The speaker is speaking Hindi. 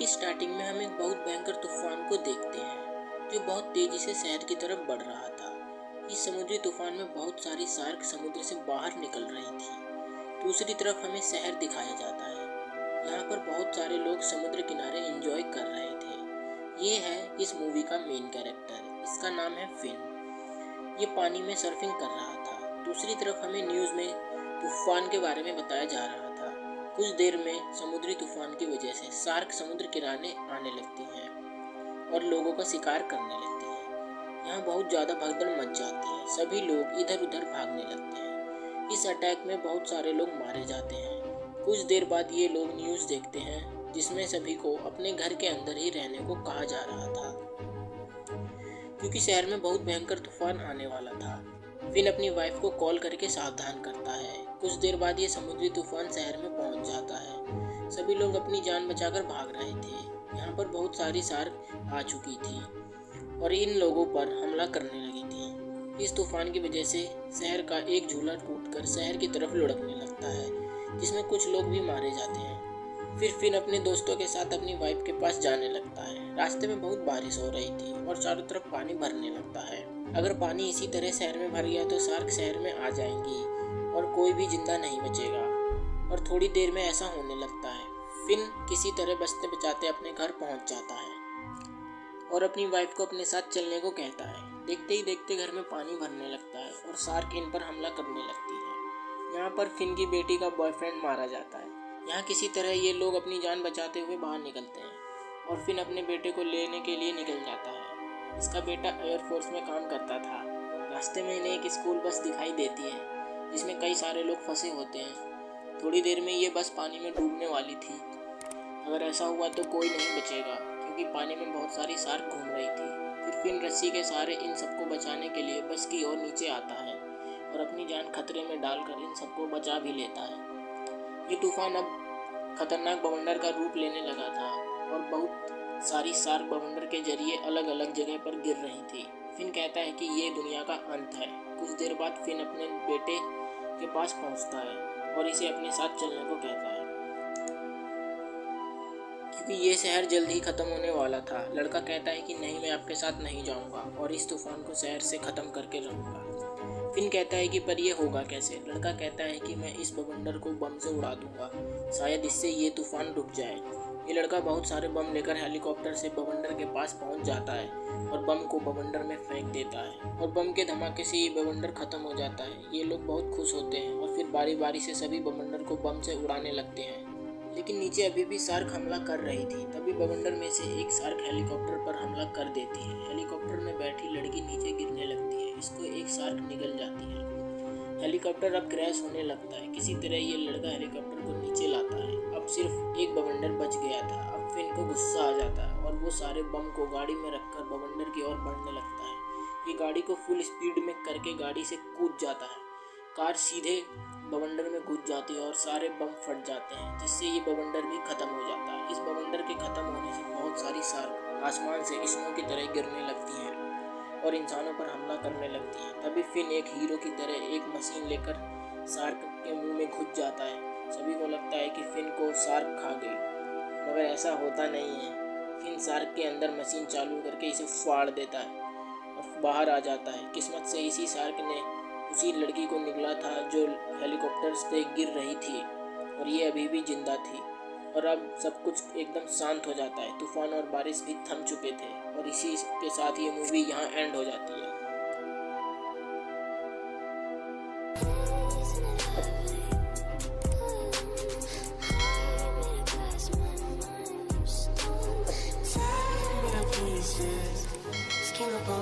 की स्टार्टिंग में हम एक बहुत भयंकर तूफान को देखते हैं जो बहुत तेजी से शहर की तरफ बढ़ रहा था। इस समुद्री तूफान में बहुत सारी शार्क समुद्र से बाहर निकल रही थी। दूसरी तरफ हमें शहर दिखाया जाता है। यहाँ पर बहुत सारे लोग समुद्र किनारे एंजॉय कर रहे थे। ये है इस मूवी का मेन कैरेक्टर, इसका नाम है फिन। ये पानी में सर्फिंग कर रहा था। दूसरी तरफ हमें न्यूज़ में तूफान के बारे में बताया जा रहा था। कुछ देर में समुद्री तूफान की वजह से शार्क समुद्र किनारे आने लगती हैं और लोगों का शिकार करने लगती हैं। यहाँ बहुत ज़्यादा भगदड़ मच जाती है। सभी लोग इधर उधर भागने लगते हैं। इस अटैक में बहुत सारे लोग मारे जाते हैं। कुछ देर बाद ये लोग न्यूज़ देखते हैं जिसमें सभी को अपने घर के अंदर ही रहने को कहा जा रहा था क्योंकि शहर में बहुत भयंकर तूफान आने वाला था। फिन अपनी वाइफ को कॉल करके सावधान करता है। कुछ देर बाद ये समुद्री तूफान शहर में पहुंच जाता है। सभी लोग अपनी जान बचाकर भाग रहे थे। यहाँ पर बहुत सारी शार्क आ चुकी थी और इन लोगों पर हमला करने लगी थी। इस तूफान की वजह से शहर का एक झूला टूटकर शहर की तरफ लुढ़कने लगता है जिसमें कुछ लोग भी मारे जाते हैं। फिर फिन अपने दोस्तों के साथ अपनी वाइफ के पास जाने लगता है। रास्ते में बहुत बारिश हो रही थी और चारों तरफ पानी भरने लगता है। अगर पानी इसी तरह शहर में भर गया तो शार्क शहर में आ जाएंगी और कोई भी जिंदा नहीं बचेगा। और थोड़ी देर में ऐसा होने लगता है। फिन किसी तरह बचते बचाते अपने घर पहुंच जाता है और अपनी वाइफ को अपने साथ चलने को कहता है। देखते ही देखते घर में पानी भरने लगता है और शार्क इन पर हमला करने लगती है। यहाँ पर फिन की बेटी का बॉयफ्रेंड मारा जाता है। यहाँ किसी तरह ये लोग अपनी जान बचाते हुए बाहर निकलते हैं और फिन अपने बेटे को लेने के लिए निकल जाता है। इसका बेटा एयरफोर्स में काम करता था। रास्ते में इन्हें एक स्कूल बस दिखाई देती है जिसमें कई सारे लोग फंसे होते हैं। थोड़ी देर में ये बस पानी में डूबने वाली थी। अगर ऐसा हुआ तो कोई नहीं बचेगा क्योंकि पानी में बहुत सारी शार्क घूम रही थी। फिर फिन रस्सी के सहारे इन सबको बचाने के लिए बस की ओर नीचे आता है और अपनी जान खतरे में डालकर इन सबको बचा भी लेता है। ये तूफान अब खतरनाक बवंडर का रूप लेने लगा था और बहुत सारी शार्क बवंडर के जरिए अलग अलग जगह पर गिर रही थी। फिन कहता है कि ये दुनिया का अंत है। कुछ देर बाद फिन अपने बेटे के पास पहुंचता है और इसे अपने साथ चलने को कहता है क्योंकि ये शहर जल्द ही खत्म होने वाला था। लड़का कहता है कि नहीं, मैं आपके साथ नहीं जाऊंगा और इस तूफान को शहर से ख़त्म करके रहूंगा। फिन कहता है कि पर ये होगा कैसे। लड़का कहता है कि मैं इस बवंडर को बम से उड़ा दूंगा, शायद इससे ये तूफान रुक जाए। ये लड़का बहुत सारे बम लेकर हेलीकॉप्टर से बवंडर के पास पहुंच जाता है और बम को बवंडर में फेंक देता है और बम के धमाके से ये बवंडर खत्म हो जाता है। ये लोग बहुत खुश होते हैं और फिर बारी बारी से सभी बवंडर को बम से उड़ाने लगते हैं। लेकिन नीचे अभी भी शार्क हमला कर रही थी। तभी बवंडर में से एक शार्क हेलीकॉप्टर पर हमला कर देती है। हेलीकॉप्टर में बैठी लड़की नीचे गिरने लगती है। इसको एक शार्क निगल जाती है। हेलीकॉप्टर अब क्रैश होने लगता है। किसी तरह ये लड़का हेलीकॉप्टर को नीचे लाता है। अब सिर्फ एक बवंडर बच गया था। अब फिन को गुस्सा आ जाता है और वो सारे बम को गाड़ी में रखकर बवंडर की ओर बढ़ने लगता है। ये गाड़ी को फुल स्पीड में करके गाड़ी से कूद जाता है। कार सीधे बवंडर में घुस जाती है और सारे बम फट जाते हैं जिससे ये बवंडर भी खत्म हो जाता है। इस बवंडर के खत्म होने से बहुत सारी शार्क आसमान से स्नो की तरह गिरने लगती हैं और इंसानों पर हमला करने लगती हैं। तभी फिन एक हीरो की तरह एक मशीन लेकर शार्क के मुंह में घुस जाता है। सभी को लगता है कि फिन को शार्क खा गई, मगर ऐसा होता नहीं है। फिन शार्क के अंदर मशीन चालू करके इसे फाड़ देता है और बाहर आ जाता है। किस्मत से इसी शार्क ने उसी लड़की को निगला था जो हेलीकॉप्टर से गिर रही थी और ये अभी भी जिंदा थी। और अब सब कुछ एकदम शांत हो जाता है। तूफान और बारिश भी थम चुके थे और इसी के साथ ये मूवी यहाँ एंड हो जाती है। Pieces, scalable